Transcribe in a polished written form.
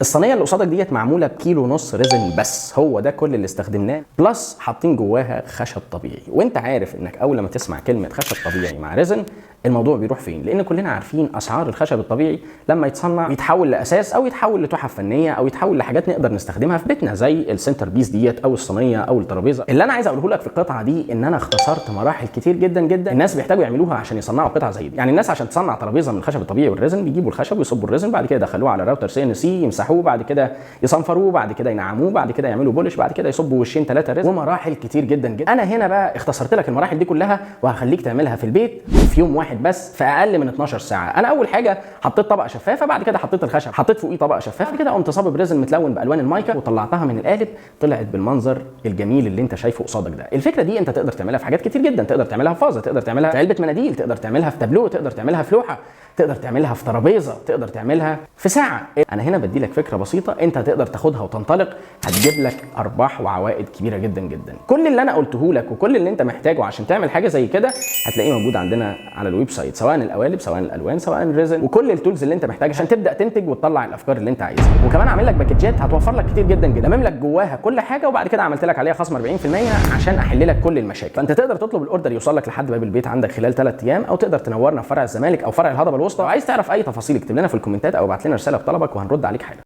الصينيه اللي قصادك ديت معموله بكيلو ونص ريزن بس، هو ده كل اللي استخدمناه، بلس حاطين جواها خشب طبيعي. وانت عارف انك اول ما تسمع كلمه خشب طبيعي مع ريزن الموضوع بيروح فين؟ لان كلنا عارفين اسعار الخشب الطبيعي لما يتصنع يتحول لاساس او يتحول لتحف فنيه او يتحول لحاجات نقدر نستخدمها في بيتنا زي السنتر بيس ديت او الصينيه او الترابيزه. اللي انا عايز اقوله لك في القطعه دي ان انا اختصرت مراحل كتير جدا جدا الناس بيحتاجوا يعملوها عشان يصنعوا قطعه زي دي. يعني الناس عشان تصنع ترابيزه من الخشب الطبيعي والريزن بيجيبوا الخشب ويصبوا الريزن، بعد كده يدخلوه على راوتر CNC يمسحوه، بعد كده يصنفروه، بعد كده ينعموه، بعد كده يعملوا بولش، بعد كده يصبوا وشين ثلاثه ريزن، ومراحل كتير جدا جدا. انا هنا بقى اختصرت لك المراحل دي كلها وهخليك تعملها في البيت في يوم واحد بس في اقل من 12 ساعه. انا اول حاجه حطيت طبقه شفافه، بعد كده حطيت الخشب، حطيت فوقيه طبقه شفافه، كده قمت صابب ريزن متلون بالوان المايكا وطلعتها من القالب، طلعت بالمنظر الجميل اللي انت شايفه قصادك ده. الفكره دي انت تقدر تعملها في حاجات كتير جدا، تقدر تعملها في فازه، تقدر تعملها في علبه مناديل، تقدر تعملها في تابلو، تقدر تعملها في لوحه، تقدر تعملها في ترابيزه، تقدر تعملها في ساعه. انا هنا بدي لك فكره بسيطه انت تقدر تاخدها وتنطلق، هتجيب لك ارباح وعوائد كبيره جدا جدا. كل اللي انا قلته لك وكل اللي انت محتاجه عشان تعمل حاجه زي كده هتلاقيه موجود عندنا على الويب سايت، سواء القوالب سواء الالوان سواء الريزن وكل التولز اللي انت محتاجها عشان تبدا تنتج وتطلع الافكار اللي انت عايزها. وكمان عامل لك باكجات هتوفر لك كتير جدا جدا، لمم لك جواها كل حاجه، وبعد كده عملت لك عليها خصم 40% عشان احل لك كل المشاكل. فانت تقدر تطلب الاوردر يوصل لك لحد باب البيت عندك خلال 3 ايام، او تقدر تنورنا في فرع الزمالك او فرع الهضبه الوسطى. وعايز تعرف اي تفاصيل اكتب لنا في الكومنتات او ابعت لنا رساله بطلبك وهنرد عليك حالا.